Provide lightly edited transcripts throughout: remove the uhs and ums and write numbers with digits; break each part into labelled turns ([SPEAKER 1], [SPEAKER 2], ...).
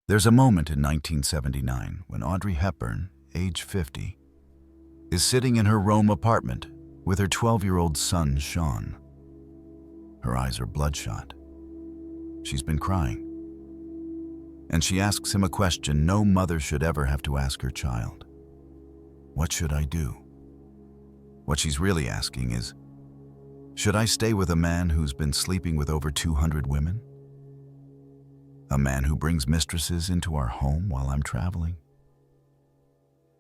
[SPEAKER 1] There's a moment in 1979 when Audrey Hepburn, age 50, is sitting in her Rome apartment with her 12-year-old son, Sean. Her eyes are bloodshot. She's been crying. And she asks him a question no mother should ever have to ask her child. What should I do? What she's really asking is, should I stay with a man who's been sleeping with over 200 women? A man who brings mistresses into our home while I'm traveling?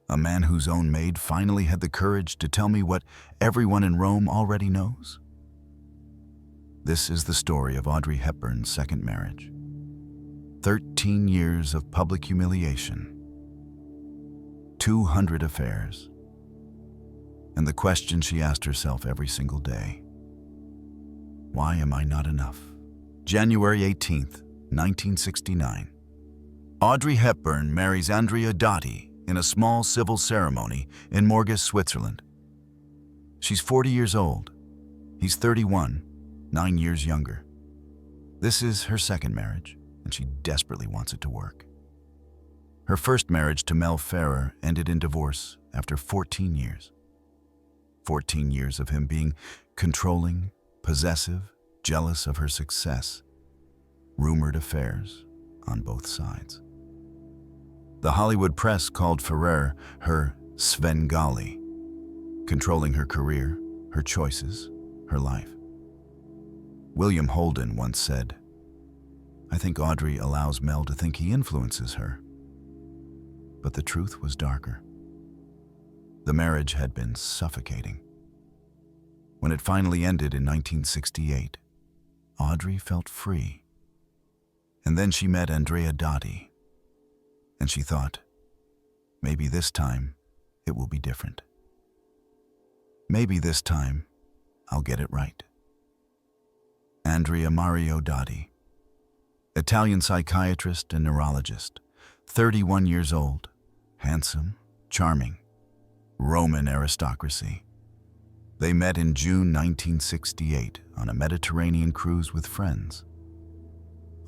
[SPEAKER 1] A man whose own maid finally had the courage to tell me what everyone in Rome already knows? This is the story of Audrey Hepburn's second marriage. 13 years of public humiliation, 200 affairs, and the question she asked herself every single day: why am I not enough? January 18th, 1969. Audrey Hepburn marries Andrea Dotti in a small civil ceremony in Morges, Switzerland. She's 40 years old. He's 31, 9 years younger. This is her second marriage, and she desperately wants it to work. Her first marriage to Mel Ferrer ended in divorce after 14 years. 14 years of him being controlling, possessive, jealous of her success. Rumored affairs on both sides. The Hollywood press called Ferrer her Svengali, controlling her career, her choices, her life. William Holden once said, "I think Audrey allows Mel to think he influences her." But the truth was darker. The marriage had been suffocating. When it finally ended in 1968, Audrey felt free. And then she met Andrea Dotti, and she thought, maybe this time it will be different. Maybe this time I'll get it right. Andrea Mario Dotti, Italian psychiatrist and neurologist, 31 years old, handsome, charming, Roman aristocracy. They met in June 1968 on a Mediterranean cruise with friends.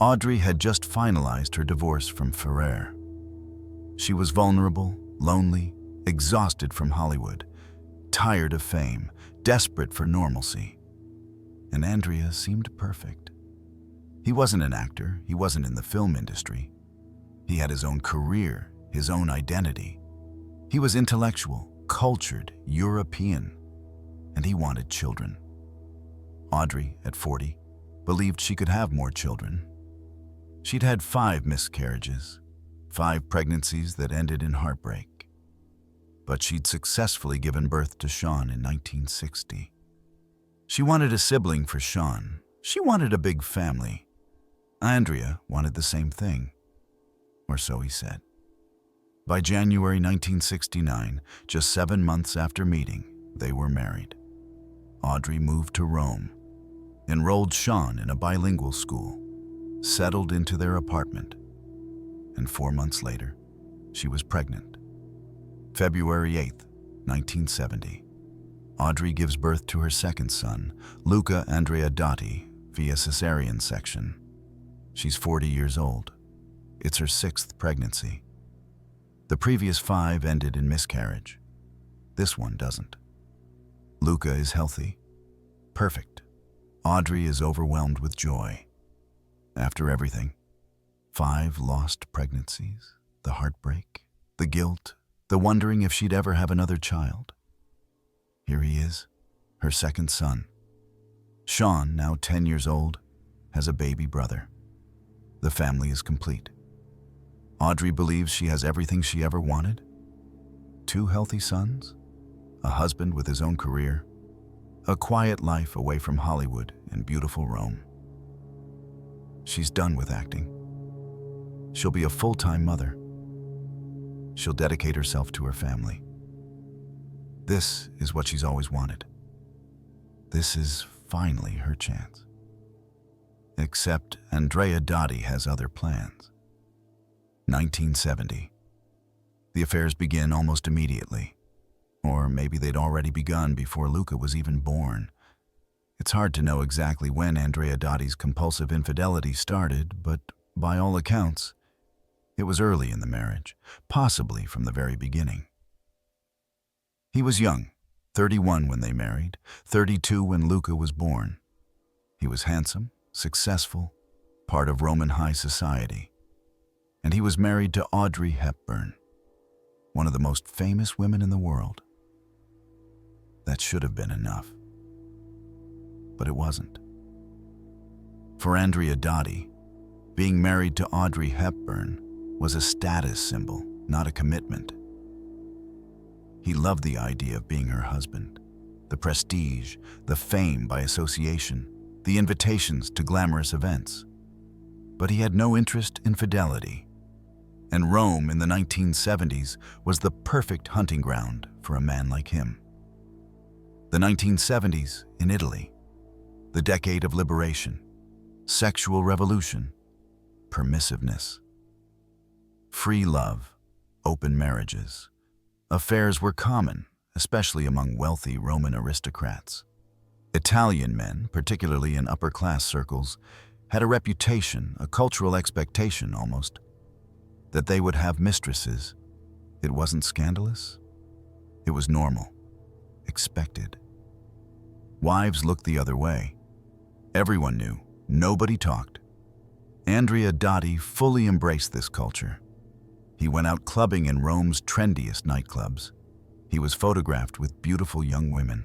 [SPEAKER 1] Audrey had just finalized her divorce from Ferrer. She was vulnerable, lonely, exhausted from Hollywood, tired of fame, desperate for normalcy. And Andrea seemed perfect. He wasn't an actor, he wasn't in the film industry. He had his own career, his own identity. He was intellectual, cultured, European, and he wanted children. Audrey, at 40, believed she could have more children. She'd had 5 miscarriages, 5 pregnancies that ended in heartbreak. But she'd successfully given birth to Sean in 1960. She wanted a sibling for Sean. She wanted a big family. Andrea wanted the same thing, or so he said. By January 1969, just 7 months after meeting, they were married. Audrey moved to Rome, enrolled Sean in a bilingual school, settled into their apartment, and 4 months later, she was pregnant. February 8th, 1970. Audrey gives birth to her second son, Luca Andrea Dotti, via cesarean section. She's 40 years old. It's her 6th pregnancy. The previous 5 ended in miscarriage. This one doesn't. Luca is healthy, perfect. Audrey is overwhelmed with joy. After everything, 5 lost pregnancies, the heartbreak, the guilt, the wondering if she'd ever have another child. Here he is, her second son. Sean, now 10 years old, has a baby brother. The family is complete. Audrey believes she has everything she ever wanted. 2 healthy sons, a husband with his own career, a quiet life away from Hollywood and beautiful Rome. She's done with acting. She'll be a full-time mother. She'll dedicate herself to her family. This is what she's always wanted. This is finally her chance. Except Andrea Dotti has other plans. 1970. The affairs begin almost immediately. Or maybe they'd already begun before Luca was even born. It's hard to know exactly when Andrea Dotti's compulsive infidelity started, but by all accounts, It was early in the marriage, possibly from the very beginning. He was young, 31 when they married, 32 when Luca was born. He was handsome, successful, part of Roman high society. And he was married to Audrey Hepburn, one of the most famous women in the world. That should have been enough. But it wasn't. For Andrea Dotti, being married to Audrey Hepburn was a status symbol, not a commitment. He loved the idea of being her husband, the prestige, the fame by association, the invitations to glamorous events. But he had no interest in fidelity. And Rome in the 1970s was the perfect hunting ground for a man like him. The 1970s in Italy, the decade of liberation, sexual revolution, permissiveness. Free love, open marriages. Affairs were common, especially among wealthy Roman aristocrats. Italian men, particularly in upper-class circles, had a reputation, a cultural expectation almost, that they would have mistresses. It wasn't scandalous. It was normal, expected. Wives looked the other way. Everyone knew, nobody talked. Andrea Dotti fully embraced this culture. He went out clubbing in Rome's trendiest nightclubs. He was photographed with beautiful young women.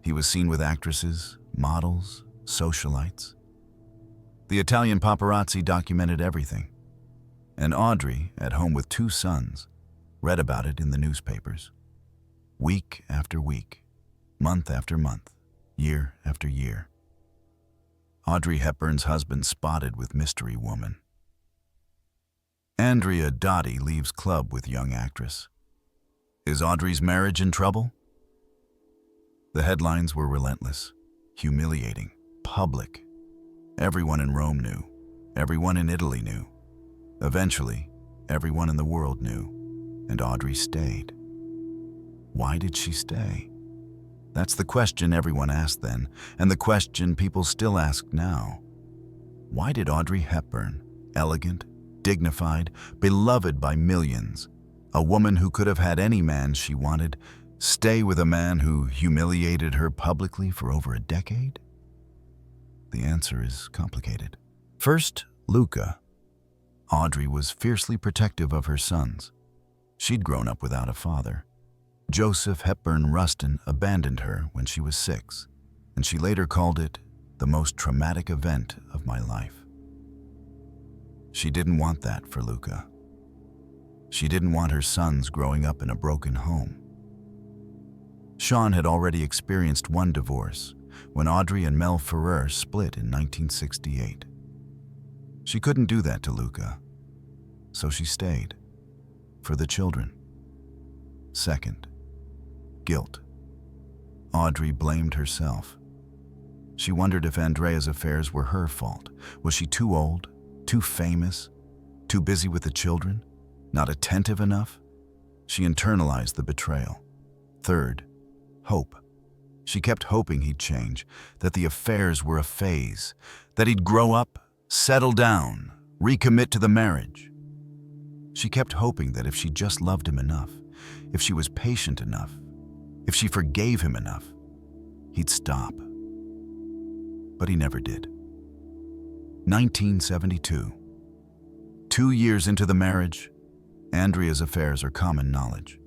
[SPEAKER 1] He was seen with actresses, models, socialites. The Italian paparazzi documented everything. And Audrey, at home with 2 sons, read about it in the newspapers. Week after week, month after month, year after year. Audrey Hepburn's husband spotted with mystery woman. Andrea Dotti leaves club with young actress. Is Audrey's marriage in trouble? The headlines were relentless, humiliating, public. Everyone in Rome knew. Everyone in Italy knew. Eventually, everyone in the world knew, and Audrey stayed. Why did she stay? That's the question everyone asked then, and the question people still ask now. Why did Audrey Hepburn, elegant, dignified, beloved by millions, a woman who could have had any man she wanted, stay with a man who humiliated her publicly for over a decade? The answer is complicated. First, Luca. Audrey was fiercely protective of her sons. She'd grown up without a father. Joseph Hepburn Rustin abandoned her when she was 6, and she later called it the most traumatic event of my life. She didn't want that for Luca. She didn't want her sons growing up in a broken home. Sean had already experienced one divorce when Audrey and Mel Ferrer split in 1968. She couldn't do that to Luca, so she stayed. For the children. Second, guilt. Audrey blamed herself. She wondered if Andrea's affairs were her fault. Was she too old, too famous, too busy with the children, not attentive enough? She internalized the betrayal. Third, hope. She kept hoping he'd change, that the affairs were a phase, that he'd grow up, settle down, recommit to the marriage. She kept hoping that if she just loved him enough, if she was patient enough, if she forgave him enough, he'd stop. But he never did. 1972. 2 years into the marriage, Andrea's affairs are common knowledge.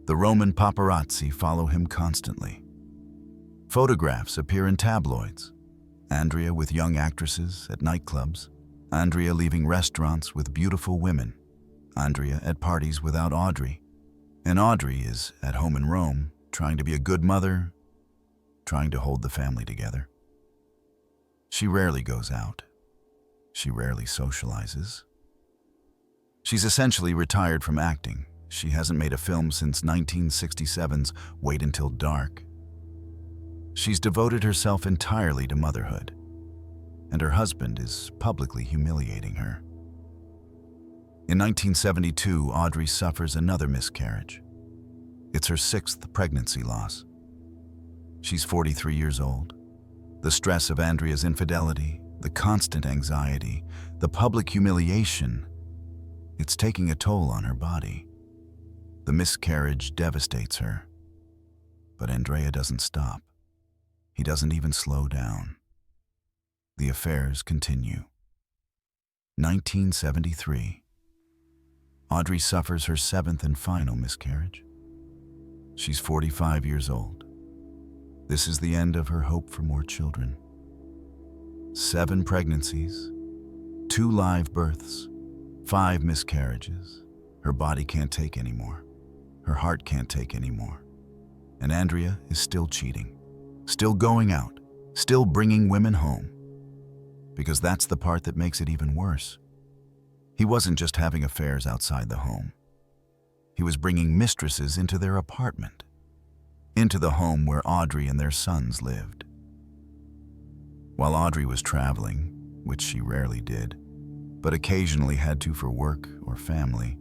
[SPEAKER 1] The Roman paparazzi follow him constantly. Photographs appear in tabloids. Andrea with young actresses at nightclubs. Andrea leaving restaurants with beautiful women. Andrea at parties without Audrey. And Audrey is at home in Rome, trying to be a good mother, trying to hold the family together. She rarely goes out. She rarely socializes. She's essentially retired from acting. She hasn't made a film since 1967's Wait Until Dark. She's devoted herself entirely to motherhood, and her husband is publicly humiliating her. In 1972, Audrey suffers another miscarriage. It's her 6th pregnancy loss. She's 43 years old. The stress of Andrea's infidelity, the constant anxiety, the public humiliation, it's taking a toll on her body. The miscarriage devastates her. But Andrea doesn't stop. He doesn't even slow down. The affairs continue. 1973. Audrey suffers her seventh and final miscarriage. She's 45 years old. This is the end of her hope for more children. 7 pregnancies, 2 live births, 5 miscarriages. Her body can't take anymore. Her heart can't take anymore. And Andrea is still cheating, still going out, still bringing women home. Because that's the part that makes it even worse. He wasn't just having affairs outside the home. He was bringing mistresses into their apartment, into the home where Audrey and their sons lived. While Audrey was traveling, which she rarely did, but occasionally had to for work or family,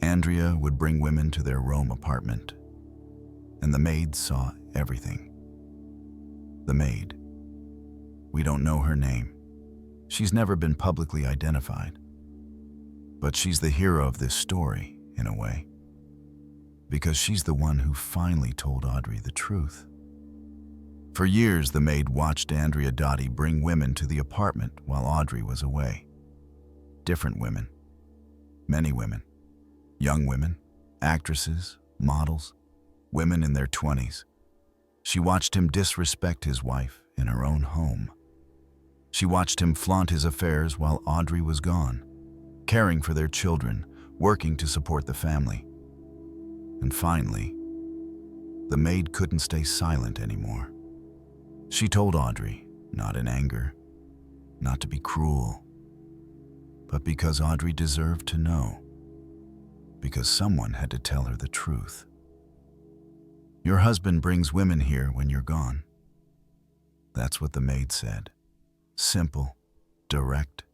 [SPEAKER 1] Andrea would bring women to their Rome apartment, and the maid saw everything. The maid. We don't know her name. She's never been publicly identified. But she's the hero of this story, in a way, because she's the one who finally told Audrey the truth. For years, the maid watched Andrea Dotti bring women to the apartment while Audrey was away. Different women. Many women. Young women, actresses, models, women in their 20s. She watched him disrespect his wife in her own home. She watched him flaunt his affairs while Audrey was gone, caring for their children, working to support the family. And finally, the maid couldn't stay silent anymore. She told Audrey, not in anger, not to be cruel, but because Audrey deserved to know, because someone had to tell her the truth. Your husband brings women here when you're gone. That's what the maid said. Simple, direct,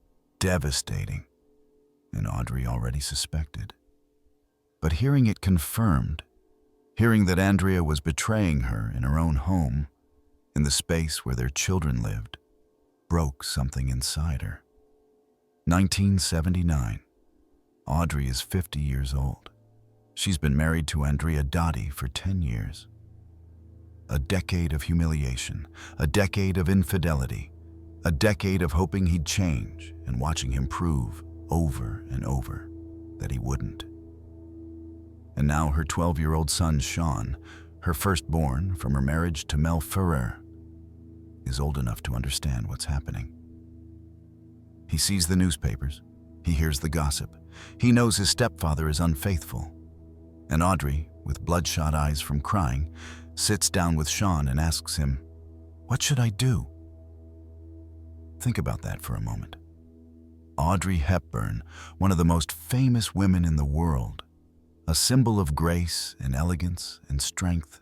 [SPEAKER 1] devastating, and Audrey already suspected. But hearing it confirmed, hearing that Andrea was betraying her in her own home, in the space where their children lived, broke something inside her. 1979. Audrey is 50 years old. She's been married to Andrea Dotti for 10 years. A decade of humiliation, a decade of infidelity, a decade of hoping he'd change and watching him prove over and over that he wouldn't. And now her 12-year-old son, Sean, her firstborn from her marriage to Mel Ferrer, is old enough to understand what's happening. He sees the newspapers. He hears the gossip. He knows his stepfather is unfaithful. And Audrey, with bloodshot eyes from crying, sits down with Sean and asks him, "What should I do?" Think about that for a moment. Audrey Hepburn, one of the most famous women in the world, a symbol of grace and elegance and strength,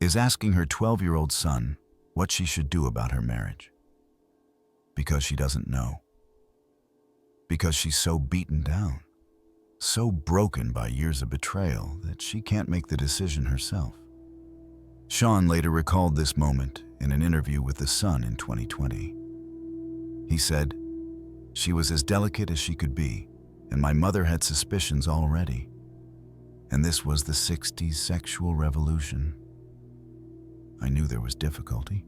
[SPEAKER 1] is asking her 12-year-old son what she should do about her marriage. Because she doesn't know. Because she's so beaten down, so broken by years of betrayal that she can't make the decision herself. Sean later recalled this moment in an interview with The Sun in 2020. He said, "She was as delicate as she could be, and my mother had suspicions already. And this was the 60s sexual revolution. I knew there was difficulty.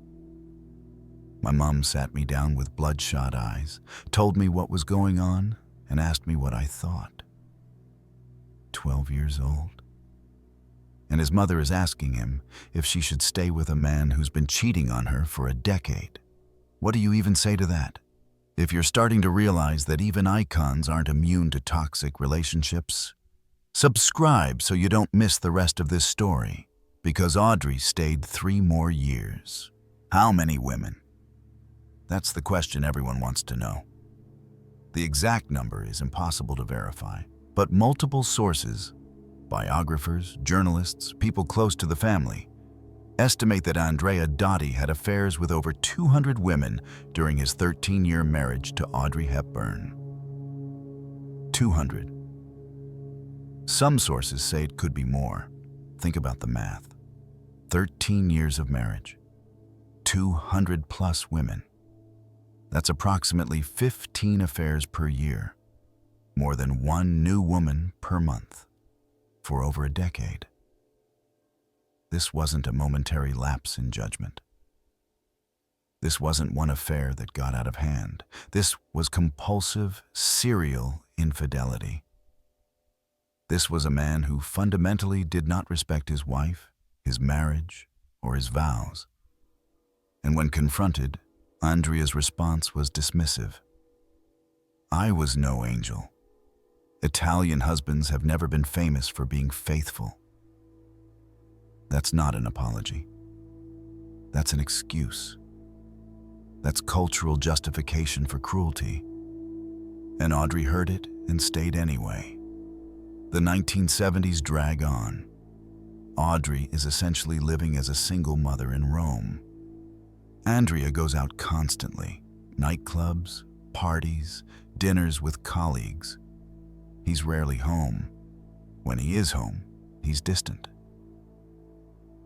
[SPEAKER 1] My mom sat me down with bloodshot eyes, told me what was going on, and asked me what I thought." 12 years old. And his mother is asking him if she should stay with a man who's been cheating on her for a decade. What do you even say to that? If you're starting to realize that even icons aren't immune to toxic relationships, subscribe so you don't miss the rest of this story, because Audrey stayed 3 more years. How many women? That's the question everyone wants to know. The exact number is impossible to verify, but multiple sources, biographers, journalists, people close to the family, estimate that Andrea Dotti had affairs with over 200 women during his 13-year marriage to Audrey Hepburn. 200. Some sources say it could be more. Think about the math. 13 years of marriage. 200 plus women. That's approximately 15 affairs per year, more than one new woman per month, for over a decade. This wasn't a momentary lapse in judgment. This wasn't one affair that got out of hand. This was compulsive, serial infidelity. This was a man who fundamentally did not respect his wife, his marriage, or his vows. And when confronted, Andrea's response was dismissive. "I was no angel. Italian husbands have never been famous for being faithful." That's not an apology. That's an excuse. That's cultural justification for cruelty. And Audrey heard it and stayed anyway. The 1970s drag on. Audrey is essentially living as a single mother in Rome. Andrea goes out constantly. Nightclubs, parties, dinners with colleagues. He's rarely home. When he is home, he's distant.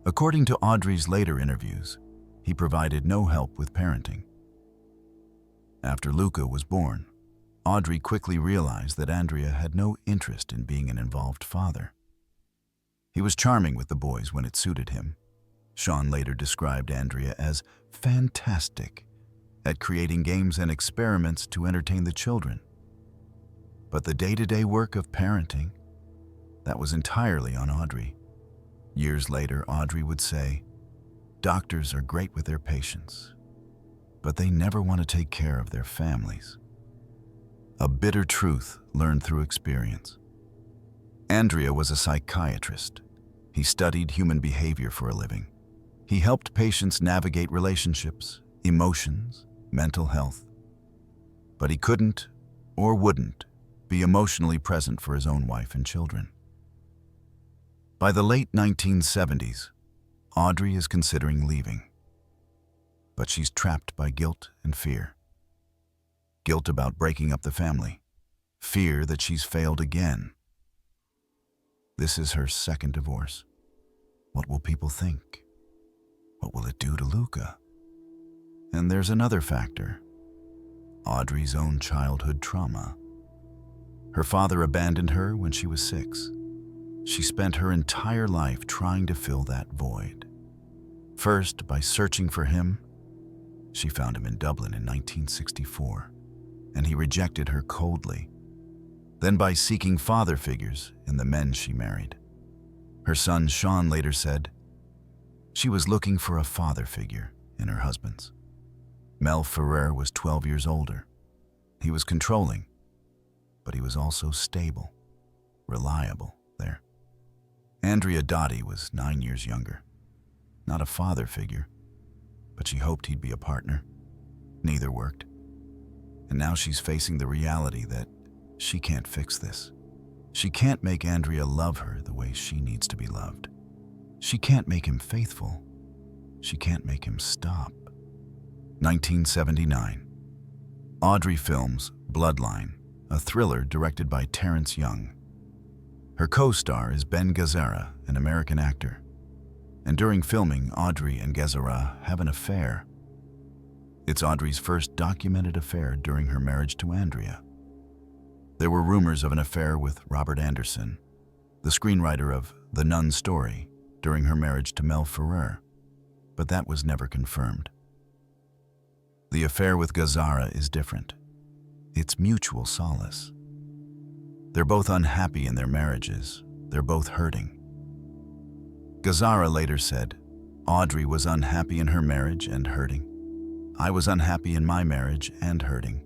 [SPEAKER 1] According to Audrey's later interviews, he provided no help with parenting. After Luca was born, Audrey quickly realized that Andrea had no interest in being an involved father. He was charming with the boys when it suited him. Sean later described Andrea as fantastic at creating games and experiments to entertain the children. But the day-to-day work of parenting, that was entirely on Audrey. Years later, Audrey would say, "Doctors are great with their patients, but they never want to take care of their families." A bitter truth learned through experience. Andrea was a psychiatrist. He studied human behavior for a living. He helped patients navigate relationships, emotions, mental health. But he couldn't, or wouldn't, be emotionally present for his own wife and children. By the late 1970s, Audrey is considering leaving. But she's trapped by guilt and fear. Guilt about breaking up the family. Fear that she's failed again. This is her second divorce. What will people think? What will it do to Luca? And there's another factor. Audrey's own childhood trauma. Her father abandoned her when she was 6. She spent her entire life trying to fill that void. First, by searching for him. She found him in Dublin in 1964, and he rejected her coldly. Then by seeking father figures in the men she married. Her son Sean later said, she was looking for a father figure in her husbands. Mel Ferrer was 12 years older. He was controlling, but he was also stable, reliable there. Andrea Dotti was 9 years younger. Not a father figure, but she hoped he'd be a partner. Neither worked. And now she's facing the reality that she can't fix this. She can't make Andrea love her the way she needs to be loved. She can't make him faithful. She can't make him stop. 1979. Audrey films Bloodline, a thriller directed by Terrence Young. Her co-star is Ben Gazzara, an American actor. And during filming, Audrey and Gazzara have an affair. It's Audrey's first documented affair during her marriage to Andrea. There were rumors of an affair with Robert Anderson, the screenwriter of The Nun Story, during her marriage to Mel Ferrer, but that was never confirmed. The affair with Gazzara is different. It's mutual solace. They're both unhappy in their marriages. They're both hurting. Gazzara later said, "Audrey was unhappy in her marriage and hurting. I was unhappy in my marriage and hurting.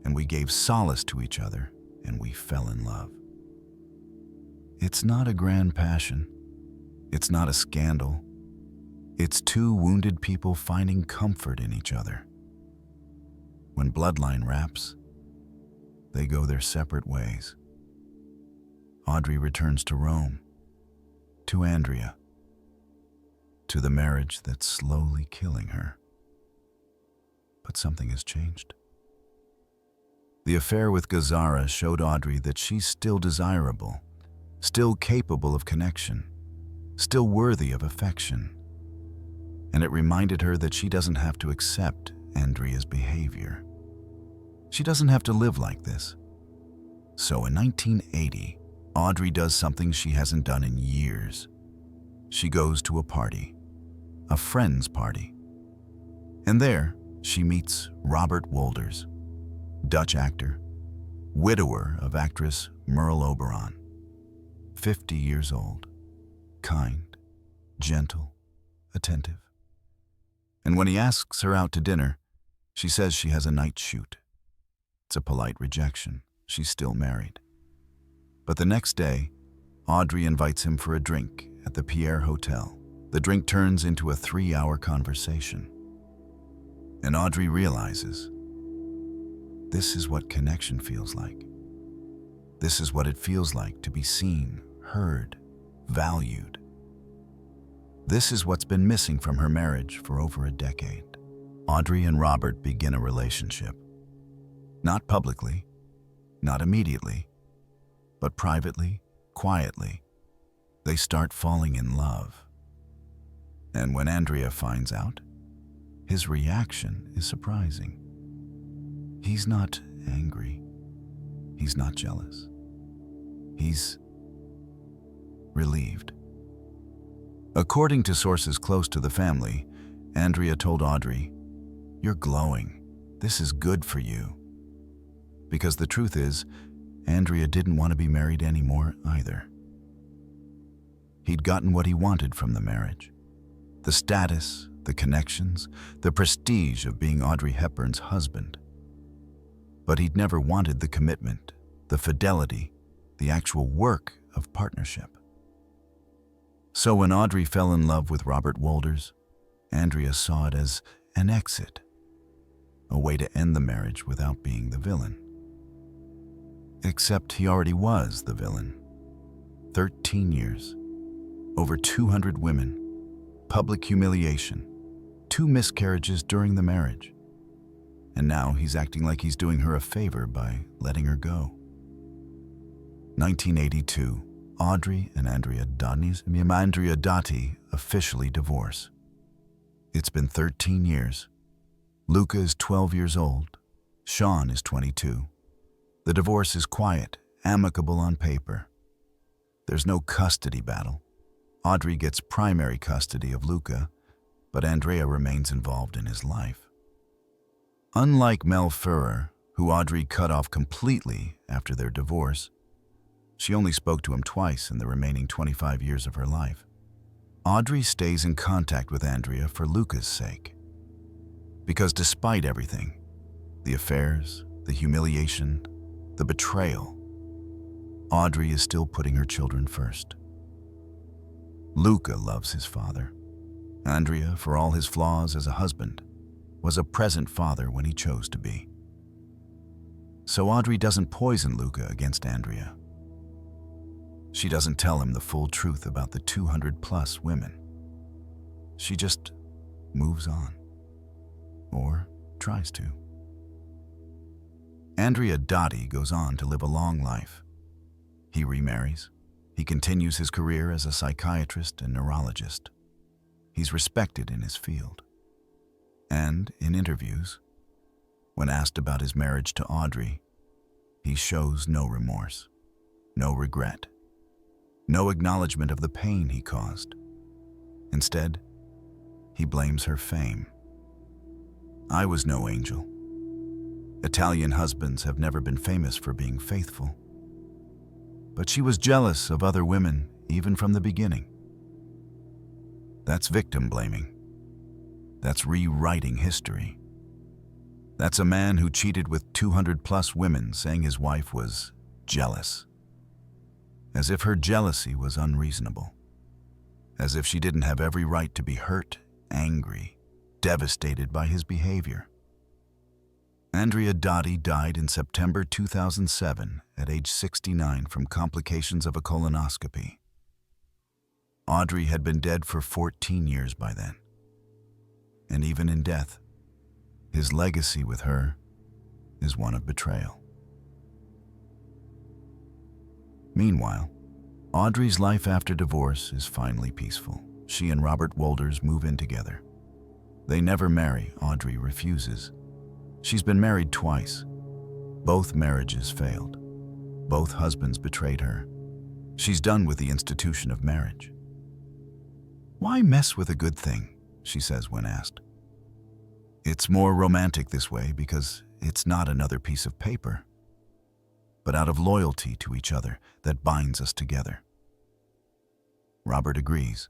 [SPEAKER 1] And we gave solace to each other, and we fell in love." It's not a grand passion. It's not a scandal. It's two wounded people finding comfort in each other. When Bloodline wraps, they go their separate ways. Audrey returns to Rome, to Andrea, to the marriage that's slowly killing her. But something has changed. The affair with Gazzara showed Audrey that she's still desirable, still capable of connection, still worthy of affection. And it reminded her that she doesn't have to accept Andrea's behavior. She doesn't have to live like this. So in 1980, Audrey does something she hasn't done in years. She goes to a party, a friend's party. And there, she meets Robert Wolders, Dutch actor, widower of actress Merle Oberon, 50 years old, kind, gentle, attentive. And when he asks her out to dinner, she says she has a night shoot. It's a polite rejection. She's still married. But the next day, Audrey invites him for a drink at the Pierre Hotel. The drink turns into a 3-hour conversation. And Audrey realizes, this is what connection feels like. This is what it feels like to be seen, heard, valued. This is what's been missing from her marriage for over a decade. Audrey and Robert begin a relationship. Not publicly, not immediately, but privately, quietly, they start falling in love. And when Andrea finds out, his reaction is surprising. He's not angry. He's not jealous. He's relieved. According to sources close to the family, Andrea told Audrey, "You're glowing. This is good for you." Because the truth is, Andrea didn't want to be married anymore either. He'd gotten what he wanted from the marriage. The status, the connections, the prestige of being Audrey Hepburn's husband. But he'd never wanted the commitment, the fidelity, the actual work of partnership. So when Audrey fell in love with Robert Wolders, Andrea saw it as an exit, a way to end the marriage without being the villain. Except he already was the villain. 13 years, over 200 women, public humiliation, 2 miscarriages during the marriage. And now he's acting like he's doing her a favor by letting her go. 1982, Audrey and Andrea Dotti officially divorce. It's been 13 years. Luca is 12 years old. Sean is 22. The divorce is quiet, amicable on paper. There's no custody battle. Audrey gets primary custody of Luca, but Andrea remains involved in his life. Unlike Mel Ferrer, who Audrey cut off completely after their divorce, she only spoke to him twice in the remaining 25 years of her life. Audrey stays in contact with Andrea for Luca's sake. Because despite everything, the affairs, the humiliation, the betrayal, Audrey is still putting her children first. Luca loves his father. Andrea, for all his flaws as a husband, was a present father when he chose to be. So Audrey doesn't poison Luca against Andrea. She doesn't tell him the full truth about the 200+ women. She just moves on. Or tries to. Andrea Dotti goes on to live a long life. He remarries. He continues his career as a psychiatrist and neurologist. He's respected in his field. And in interviews, when asked about his marriage to Audrey, he shows no remorse, no regret, no acknowledgement of the pain he caused. Instead, he blames her fame. "I was no angel. Italian husbands have never been famous for being faithful. But she was jealous of other women, even from the beginning." That's victim blaming. That's rewriting history. That's a man who cheated with 200+ women saying his wife was jealous. As if her jealousy was unreasonable. As if she didn't have every right to be hurt, angry, devastated by his behavior. Andrea Dotti died in September 2007 at age 69 from complications of a colonoscopy. Audrey had been dead for 14 years by then. And even in death, his legacy with her is one of betrayal. Meanwhile, Audrey's life after divorce is finally peaceful. She and Robert Wolders move in together. They never marry. Audrey refuses. She's been married twice. Both marriages failed. Both husbands betrayed her. She's done with the institution of marriage. "Why mess with a good thing?" she says when asked. "It's more romantic this way because it's not another piece of paper, but out of loyalty to each other that binds us together." Robert agrees.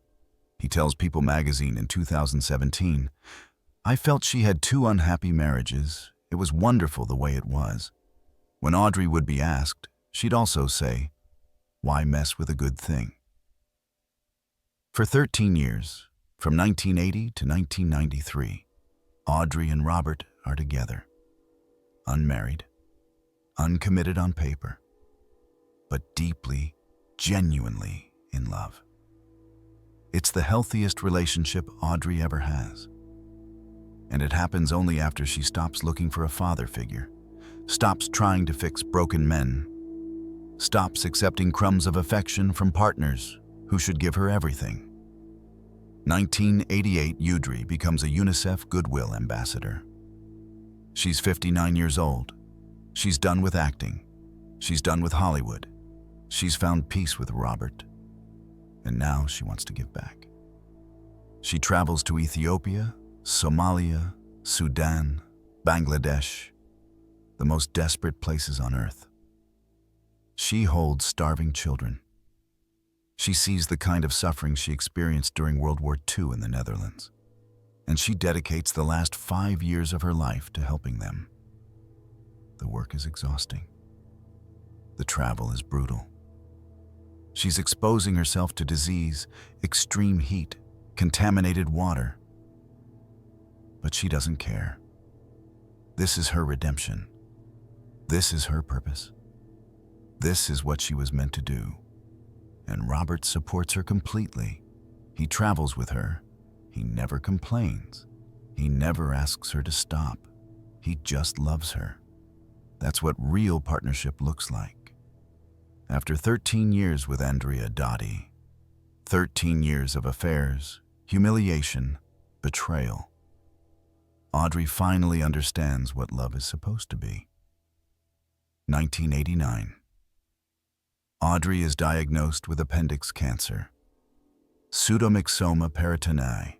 [SPEAKER 1] He tells People magazine in 2017, "I felt she had two unhappy marriages. It was wonderful the way it was." When Audrey would be asked, she'd also say, "Why mess with a good thing?" For 13 years, from 1980 to 1993, Audrey and Robert are together. Unmarried, uncommitted on paper, but deeply, genuinely in love. It's the healthiest relationship Audrey ever has. And it happens only after she stops looking for a father figure, stops trying to fix broken men, stops accepting crumbs of affection from partners who should give her everything. 1988, Audrey becomes a UNICEF Goodwill Ambassador. She's 59 years old. She's done with acting. She's done with Hollywood. She's found peace with Robert. And now she wants to give back. She travels to Ethiopia, Somalia, Sudan, Bangladesh, the most desperate places on earth. She holds starving children. She sees the kind of suffering she experienced during World War II in the Netherlands, and she dedicates the last 5 years of her life to helping them. The work is exhausting. The travel is brutal. She's exposing herself to disease, extreme heat, contaminated water. But she doesn't care. This is her redemption. This is her purpose. This is what she was meant to do. And Robert supports her completely. He travels with her. He never complains. He never asks her to stop. He just loves her. That's what real partnership looks like. After 13 years with Andrea Dotti, 13 years of affairs, humiliation, betrayal, Audrey finally understands what love is supposed to be. 1989. Audrey is diagnosed with appendix cancer. Pseudomyxoma peritonei.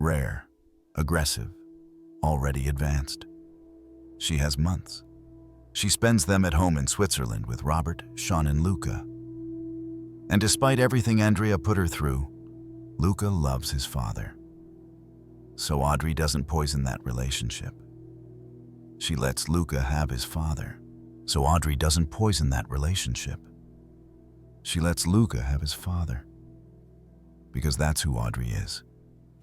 [SPEAKER 1] Rare, aggressive, already advanced. She has months. She spends them at home in Switzerland with Robert, Sean, and Luca. And despite everything Andrea put her through, Luca loves his father. So Audrey doesn't poison that relationship. She lets Luca have his father. So Audrey doesn't poison that relationship. She lets Luca have his father. Because that's who Audrey is.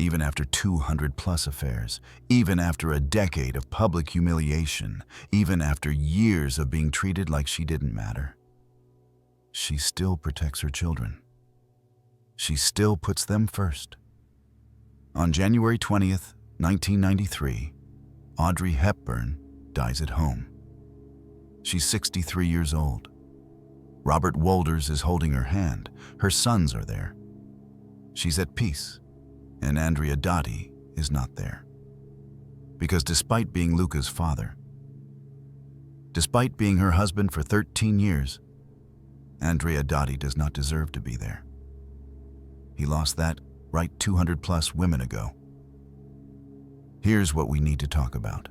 [SPEAKER 1] Even after 200+ affairs, even after a decade of public humiliation, even after years of being treated like she didn't matter, she still protects her children. She still puts them first. On January 20th, 1993, Audrey Hepburn dies at home. She's 63 years old. Robert Wolders is holding her hand. Her sons are there. She's at peace, and Andrea Dotti is not there. Because despite being Luca's father, despite being her husband for 13 years, Andrea Dotti does not deserve to be there. He lost that right 200+ women ago. Here's what we need to talk about.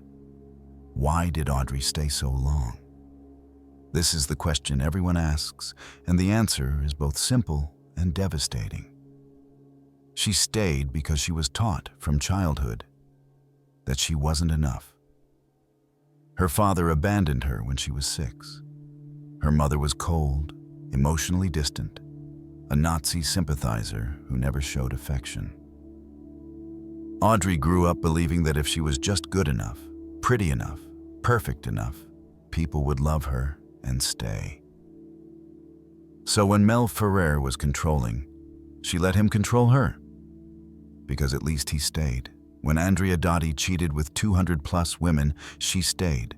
[SPEAKER 1] Why did Audrey stay so long? This is the question everyone asks, and the answer is both simple and devastating. She stayed because she was taught from childhood that she wasn't enough. Her father abandoned her when she was 6. Her mother was cold, emotionally distant, a Nazi sympathizer who never showed affection. Audrey grew up believing that if she was just good enough, pretty enough, perfect enough, people would love her and stay. So when Mel Ferrer was controlling, she let him control her. Because at least he stayed. When Andrea Dotti cheated with 200+ women, she stayed.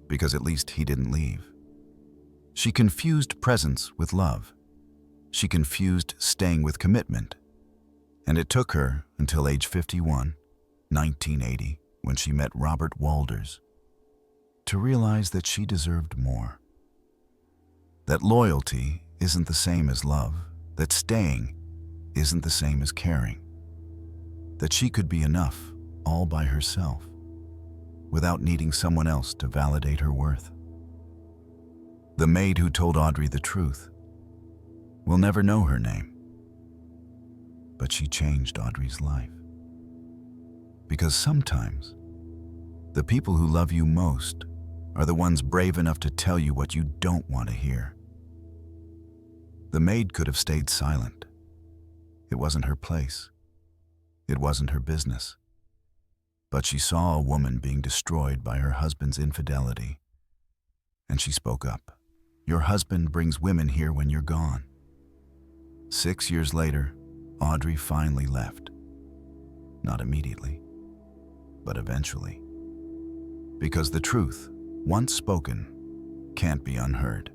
[SPEAKER 1] Because at least he didn't leave. She confused presence with love. She confused staying with commitment. And it took her until age 51, 1980, when she met Robert Wolders. to realize that she deserved more. That loyalty isn't the same as love, that staying isn't the same as caring, that she could be enough all by herself without needing someone else to validate her worth. The maid who told Audrey the truth will never know her name, but she changed Audrey's life. Because sometimes the people who love you most are the ones brave enough to tell you what you don't want to hear. The maid could have stayed silent. It wasn't her place. It wasn't her business. But she saw a woman being destroyed by her husband's infidelity, and she spoke up. Your husband brings women here when you're gone. 6 years later, Audrey finally left. Not immediately, but eventually. Because the truth, once spoken, can't be unheard.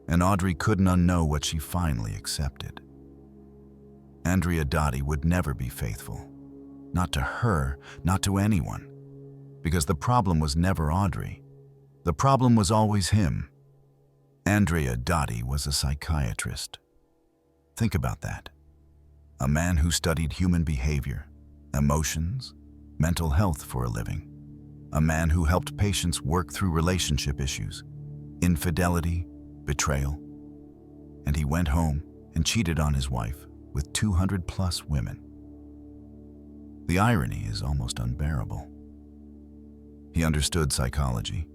[SPEAKER 1] And Audrey couldn't unknow what she finally accepted. Andrea Dotti would never be faithful. Not to her, not to anyone. Because the problem was never Audrey. The problem was always him. Andrea Dotti was a psychiatrist. Think about that. A man who studied human behavior, emotions, mental health for a living. A man who helped patients work through relationship issues, infidelity, betrayal. And he went home and cheated on his wife with 200+ women. The irony is almost unbearable. He understood psychology.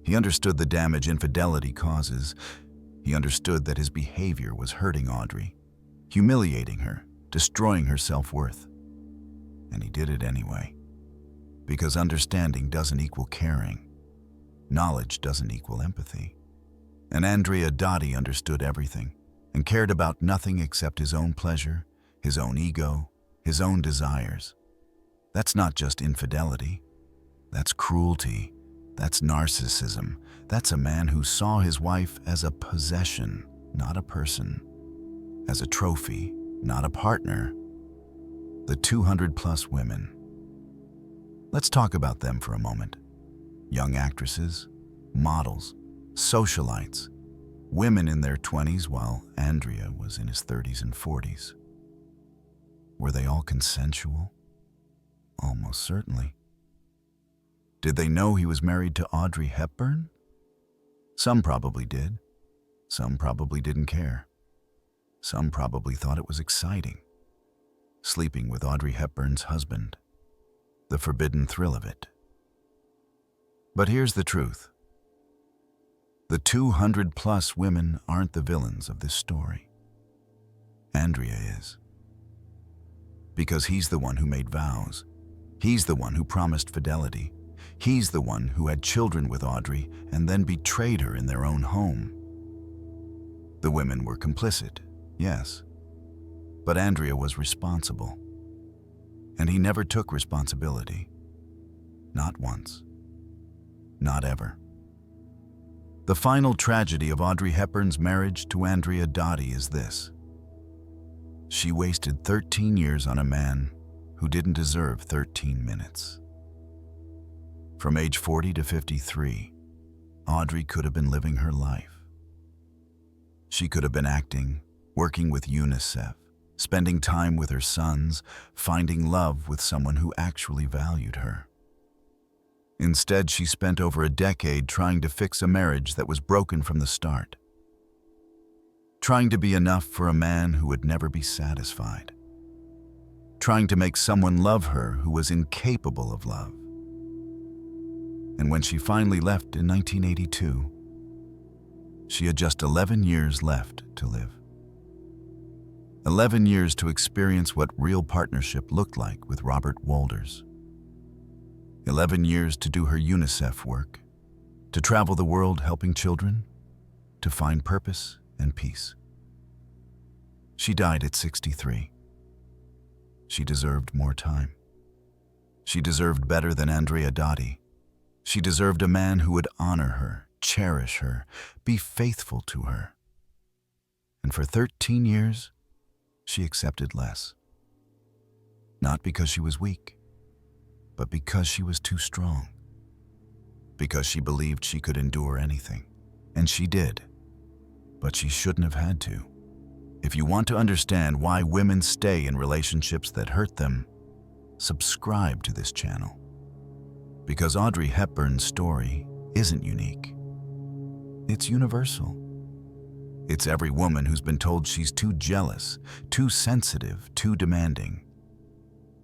[SPEAKER 1] He understood the damage infidelity causes. He understood that his behavior was hurting Audrey, humiliating her, destroying her self-worth. And he did it anyway. Because understanding doesn't equal caring. Knowledge doesn't equal empathy. And Andrea Dotti understood everything and cared about nothing except his own pleasure, his own ego, his own desires. That's not just infidelity. That's cruelty. That's narcissism. That's a man who saw his wife as a possession, not a person. As a trophy, not a partner. The 200+ women. Let's talk about them for a moment. Young actresses, models, socialites, women in their 20s while Andrea was in his 30s and 40s. Were they all consensual? Almost certainly. Did they know he was married to Audrey Hepburn? Some probably did. Some probably didn't care. Some probably thought it was exciting. Sleeping with Audrey Hepburn's husband. The forbidden thrill of it. But here's the truth. The 200+ women aren't the villains of this story. Andrea is. Because he's the one who made vows. He's the one who promised fidelity. He's the one who had children with Audrey and then betrayed her in their own home. The women were complicit, yes. But Andrea was responsible. And he never took responsibility. Not once. Not ever. The final tragedy of Audrey Hepburn's marriage to Andrea Dotti is this. She wasted 13 years on a man who didn't deserve 13 minutes. From age 40 to 53, Audrey could have been living her life. She could have been acting, working with UNICEF, spending time with her sons, finding love with someone who actually valued her. Instead, she spent over a decade trying to fix a marriage that was broken from the start. Trying to be enough for a man who would never be satisfied. Trying to make someone love her who was incapable of love. And when she finally left in 1982, she had just 11 years left to live. 11 years to experience what real partnership looked like with Robert Wolders. 11 years to do her UNICEF work, to travel the world helping children, to find purpose and peace. She died at 63. She deserved more time. She deserved better than Andrea Dotti. She deserved a man who would honor her, cherish her, be faithful to her. And for 13 years, she accepted less. Not because she was weak, but because she was too strong. because she believed she could endure anything. And she did. But she shouldn't have had to. If you want to understand why women stay in relationships that hurt them, subscribe to this channel. Because Audrey Hepburn's story isn't unique. It's universal. It's every woman who's been told she's too jealous, too sensitive, too demanding.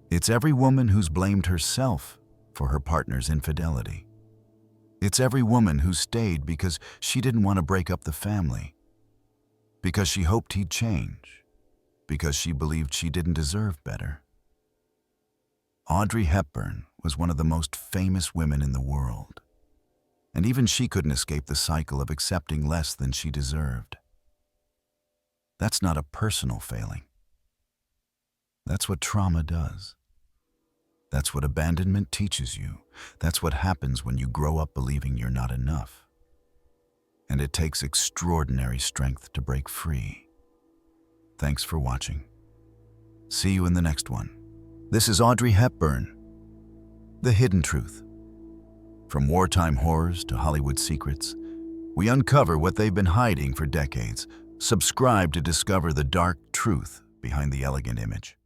[SPEAKER 1] It's every woman who's blamed herself for her partner's infidelity. It's every woman who stayed because she didn't want to break up the family, because she hoped he'd change, because she believed she didn't deserve better. Audrey Hepburn was one of the most famous women in the world, and even she couldn't escape the cycle of accepting less than she deserved. That's not a personal failing. That's what trauma does. That's what abandonment teaches you. That's what happens when you grow up believing you're not enough. And it takes extraordinary strength to break free. Thanks for watching. See you in the next one. This is Audrey Hepburn, The Hidden Truth. From wartime horrors to Hollywood secrets, we uncover what they've been hiding for decades. Subscribe to discover the dark truth behind the elegant image.